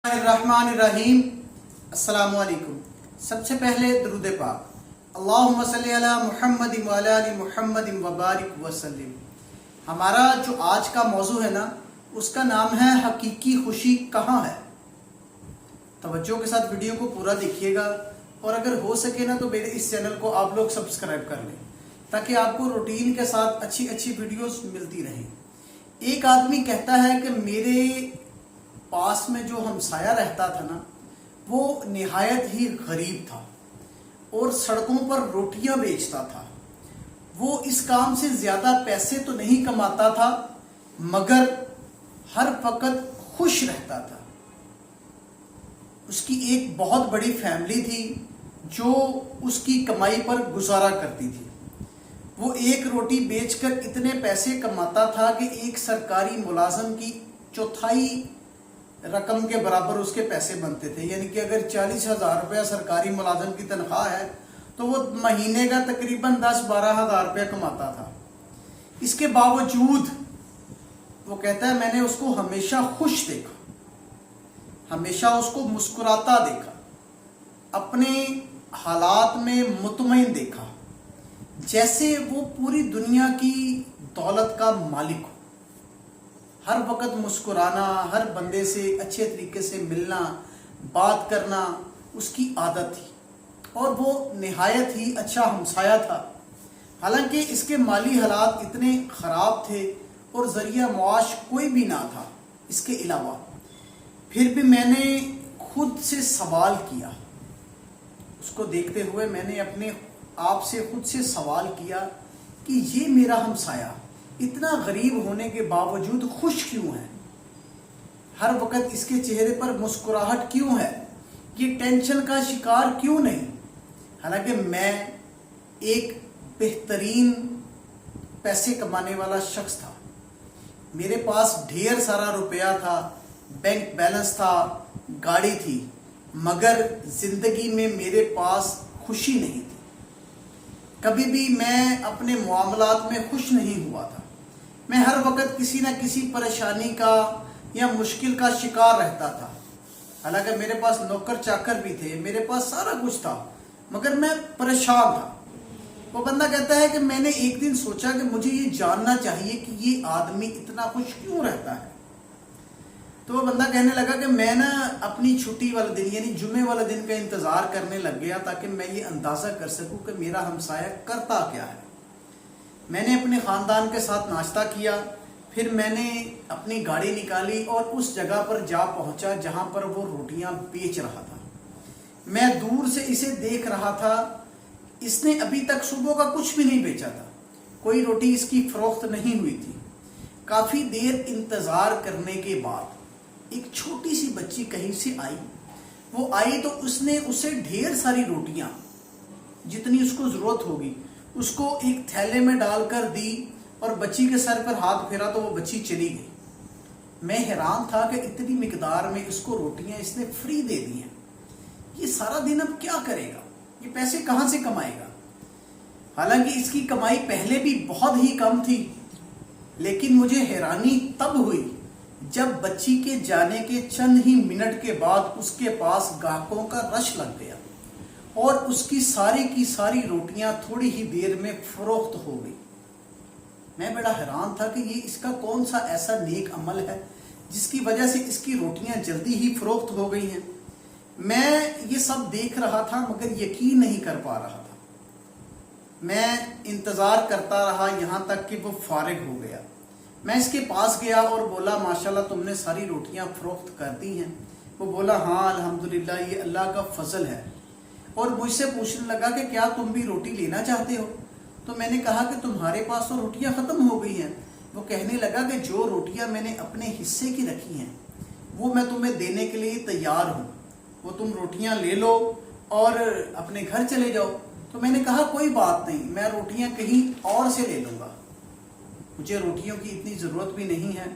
الرحمن السلام علیکم۔ سب سے پہلے درود پاک، اللہم صلی علی محمد وعلی آل محمد وبارک وسلم۔ ہمارا جو آج کا موضوع ہے نا، اس کا نام ہے حقیقی خوشی کہاں ہے۔ توجہ کے ساتھ ویڈیو کو پورا دیکھیے گا، اور اگر ہو سکے نا تو میرے اس چینل کو آپ لوگ سبسکرائب کر لیں، تاکہ آپ کو روٹین کے ساتھ اچھی ویڈیوز ملتی رہیں۔ ایک آدمی کہتا ہے کہ میرے پاس میں جو ہمسایہ رہتا تھا نا، وہ نہایت ہی غریب تھا اور سڑکوں پر روٹیاں بیچتا تھا۔ وہ اس کام سے زیادہ پیسے تو نہیں کماتا تھا، مگر ہر وقت خوش رہتا تھا۔ اس کی ایک بہت بڑی فیملی تھی جو اس کی کمائی پر گزارا کرتی تھی۔ وہ ایک روٹی بیچ کر اتنے پیسے کماتا تھا کہ ایک سرکاری ملازم کی چوتھائی رقم کے برابر اس کے پیسے بنتے تھے۔ یعنی کہ اگر 40,000 روپیہ سرکاری ملازم کی تنخواہ ہے تو وہ مہینے کا تقریباً 10-12 ہزار روپیہ کماتا تھا۔ اس کے باوجود وہ کہتا ہے میں نے اس کو ہمیشہ خوش دیکھا، ہمیشہ اس کو مسکراتا دیکھا، اپنے حالات میں مطمئن دیکھا، جیسے وہ پوری دنیا کی دولت کا مالک ہو۔ ہر وقت مسکرانا، ہر بندے سے اچھے طریقے سے ملنا، بات کرنا اس کی عادت تھی، اور وہ نہایت ہی اچھا ہمسایہ تھا۔ حالانکہ اس کے مالی حالات اتنے خراب تھے اور ذریعہ معاش کوئی بھی نہ تھا اس کے علاوہ، پھر بھی میں نے خود سے سوال کیا۔ اس کو دیکھتے ہوئے میں نے اپنے آپ سے خود سے سوال کیا کہ یہ میرا ہمسایہ اتنا غریب ہونے کے باوجود خوش کیوں ہے؟ ہر وقت اس کے چہرے پر مسکراہٹ کیوں ہے؟ یہ ٹینشن کا شکار کیوں نہیں؟ حالانکہ میں ایک بہترین پیسے کمانے والا شخص تھا، میرے پاس ڈھیر سارا روپیہ تھا، بینک بیلنس تھا، گاڑی تھی، مگر زندگی میں میرے پاس خوشی نہیں تھی۔ کبھی بھی میں اپنے معاملات میں خوش نہیں ہوا تھا۔ میں ہر وقت کسی نہ کسی پریشانی کا یا مشکل کا شکار رہتا تھا۔ حالانکہ میرے پاس نوکر چاکر بھی تھے، میرے پاس سارا کچھ تھا، مگر میں پریشان تھا۔ وہ بندہ کہتا ہے کہ میں نے ایک دن سوچا کہ مجھے یہ جاننا چاہیے کہ یہ آدمی اتنا خوش کیوں رہتا ہے۔ تو وہ بندہ کہنے لگا کہ میں نا اپنی چھٹی والے دن یعنی جمعے والے دن کا انتظار کرنے لگ گیا، تاکہ میں یہ اندازہ کر سکوں کہ میرا ہمسایہ کرتا کیا ہے۔ میں نے اپنے خاندان کے ساتھ ناشتہ کیا، پھر میں نے اپنی گاڑی نکالی اور اس جگہ پر جا پہنچا جہاں پر وہ روٹیاں بیچ رہا تھا۔ میں دور سے اسے دیکھ رہا تھا، اس نے ابھی تک صبح کا کچھ بھی نہیں بیچا تھا، کوئی روٹی اس کی فروخت نہیں ہوئی تھی۔ کافی دیر انتظار کرنے کے بعد ایک چھوٹی سی بچی کہیں سے آئی۔ وہ آئی تو اس نے اسے ڈھیر ساری روٹیاں جتنی اس کو ضرورت ہوگی اس کو ایک تھیلے میں ڈال کر دی، اور بچی کے سر پر ہاتھ پھیرا تو وہ بچی چلی گئی۔ میں حیران تھا کہ اتنی مقدار میں اس کو روٹیاں اس نے فری دے دی ہیں، یہ سارا دن اب کیا کرے گا، یہ پیسے کہاں سے کمائے گا؟ حالانکہ اس کی کمائی پہلے بھی بہت ہی کم تھی، لیکن مجھے حیرانی تب ہوئی جب بچی کے جانے کے چند ہی منٹ کے بعد اس کے پاس گاہکوں کا رش لگ گیا، اور اس کی ساری روٹیاں تھوڑی ہی دیر میں فروخت ہو گئی۔ میں بڑا حیران تھا کہ یہ اس کا کون سا ایسا نیک عمل ہے جس کی وجہ سے اس کی روٹیاں جلدی ہی فروخت ہو گئی ہیں۔ میں یہ سب دیکھ رہا تھا مگر یقین نہیں کر پا رہا تھا۔ میں انتظار کرتا رہا یہاں تک کہ وہ فارغ ہو گیا۔ میں اس کے پاس گیا اور بولا ماشاءاللہ تم نے ساری روٹیاں فروخت کر دی ہیں؟ وہ بولا ہاں الحمدللہ، یہ اللہ کا فضل ہے، اور مجھ سے پوچھنے لگا کہ کیا تم بھی روٹی لینا چاہتے ہو؟ تو میں نے کہا کہ تمہارے پاس تو روٹیاں ختم ہو گئی ہیں۔ وہ کہنے لگا کہ جو روٹیاں میں نے اپنے حصے کی رکھی ہیں وہ میں تمہیں دینے کے لیے تیار ہوں، وہ تم روٹیاں لے لو اور اپنے گھر چلے جاؤ۔ تو میں نے کہا کوئی بات نہیں، میں روٹیاں کہیں اور سے لے لوں گا، مجھے روٹیوں کی اتنی ضرورت بھی نہیں ہے۔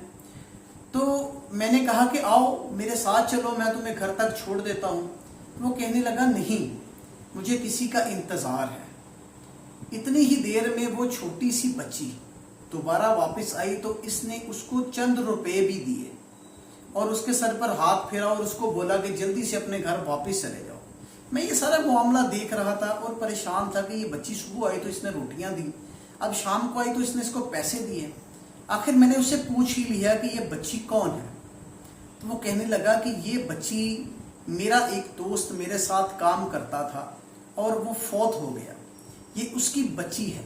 تو میں نے کہا کہ آؤ میرے ساتھ چلو، میں تمہیں گھر تک چھوڑ دیتا ہوں۔ وہ کہنے لگا نہیں، مجھے کسی کا انتظار ہے۔ اتنی ہی دیر میں وہ چھوٹی سی بچی دوبارہ واپس آئی تو اس نے اس کو چند روپے بھی دیے، اور اس کے سر پر ہاتھ پھیرا اور اس کو بولا کہ جلدی سے اپنے گھر واپس چلے جاؤ۔ میں یہ سارا معاملہ دیکھ رہا تھا اور پریشان تھا کہ یہ بچی صبح آئی تو اس نے روٹیاں دی، اب شام کو آئی تو اس نے اس کو پیسے دیے۔ آخر میں نے اس سے پوچھ ہی لیا کہ یہ بچی کون ہے، تو وہ کہنے لگا کہ یہ بچی میرا ایک دوست میرے ساتھ کام کرتا تھا اور وہ فوت ہو گیا، یہ اس کی بچی ہے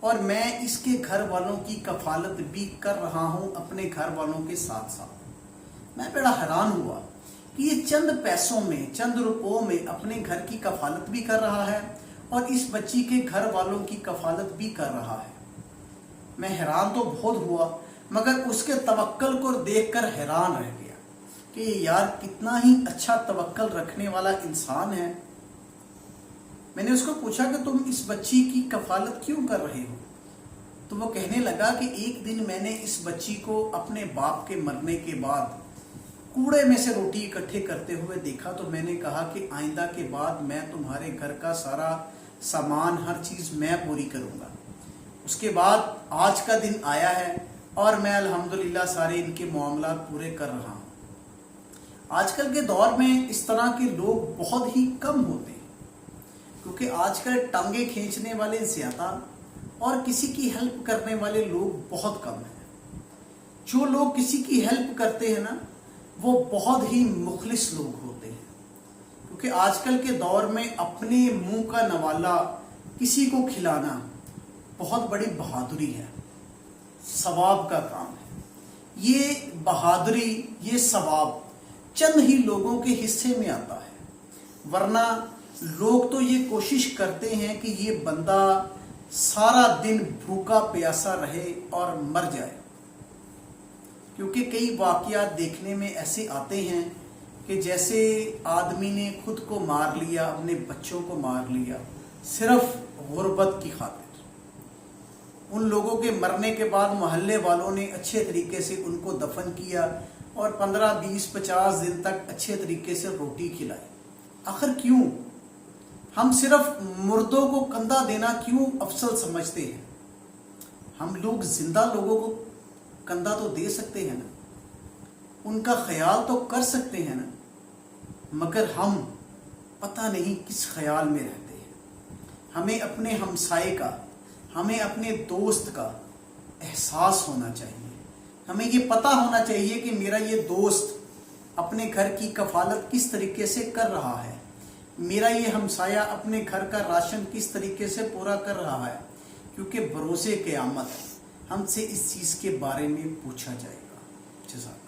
اور میں اس کے گھر والوں کی کفالت بھی کر رہا ہوں اپنے گھر والوں کے ساتھ ساتھ۔ میں بڑا حیران ہوا کہ یہ چند پیسوں میں، چند روپوں میں اپنے گھر کی کفالت بھی کر رہا ہے اور اس بچی کے گھر والوں کی کفالت بھی کر رہا ہے۔ میں حیران تو بہت ہوا، مگر اس کے توکل کو دیکھ کر حیران رہ گیا کہ یار کتنا ہی اچھا توکل رکھنے والا انسان ہے۔ میں نے اس کو پوچھا کہ تم اس بچی کی کفالت کیوں کر رہے ہو؟ تو وہ کہنے لگا کہ ایک دن میں نے اس بچی کو اپنے باپ کے مرنے کے بعد کوڑے میں سے روٹی اکٹھے کرتے ہوئے دیکھا، تو میں نے کہا کہ آئندہ کے بعد میں تمہارے گھر کا سارا سامان، ہر چیز میں پوری کروں گا۔ اس کے بعد آج کا دن آیا ہے اور میں الحمدللہ سارے ان کے معاملات پورے کر رہا ہوں۔ آج کل کے دور میں اس طرح کے لوگ بہت ہی کم ہوتے ہیں، کیونکہ آج کل ٹانگیں کھینچنے والے زیادہ اور کسی کی ہیلپ کرنے والے لوگ بہت کم ہیں۔ جو لوگ کسی کی ہیلپ کرتے ہیں نا، وہ بہت ہی مخلص لوگ ہوتے ہیں، کیونکہ آج کل کے دور میں اپنے منہ کا نوالا کسی کو کھلانا بہت بڑی بہادری ہے، ثواب کا کام ہے۔ یہ بہادری، یہ ثواب چند ہی لوگوں کے حصے میں آتا ہے، ورنہ لوگ تو یہ کوشش کرتے ہیں کہ یہ بندہ سارا دن بھوکا پیاسا رہے اور مر جائے، کیونکہ کئی واقعات دیکھنے میں ایسے آتے ہیں کہ جیسے آدمی نے خود کو مار لیا، اپنے بچوں کو مار لیا صرف غربت کی خاطر۔ ان لوگوں کے مرنے کے بعد محلے والوں نے اچھے طریقے سے ان کو دفن کیا اور 15، 20، 50 دن تک اچھے طریقے سے روٹی کھلائی۔ آخر کیوں؟ ہم صرف مردوں کو کندھا دینا کیوں افضل سمجھتے ہیں؟ ہم لوگ زندہ لوگوں کو کندھا تو دے سکتے ہیں نا، ان کا خیال تو کر سکتے ہیں نا، مگر ہم پتہ نہیں کس خیال میں رہتے ہیں۔ ہمیں اپنے ہمسائے کا، ہمیں اپنے دوست کا احساس ہونا چاہیے، ہمیں یہ پتہ ہونا چاہیے کہ میرا یہ دوست اپنے گھر کی کفالت کس طریقے سے کر رہا ہے، میرا یہ ہمسایہ اپنے گھر کا راشن کس طریقے سے پورا کر رہا ہے، کیونکہ بروز قیامت ہم سے اس چیز کے بارے میں پوچھا جائے گا۔ جزاک اللہ۔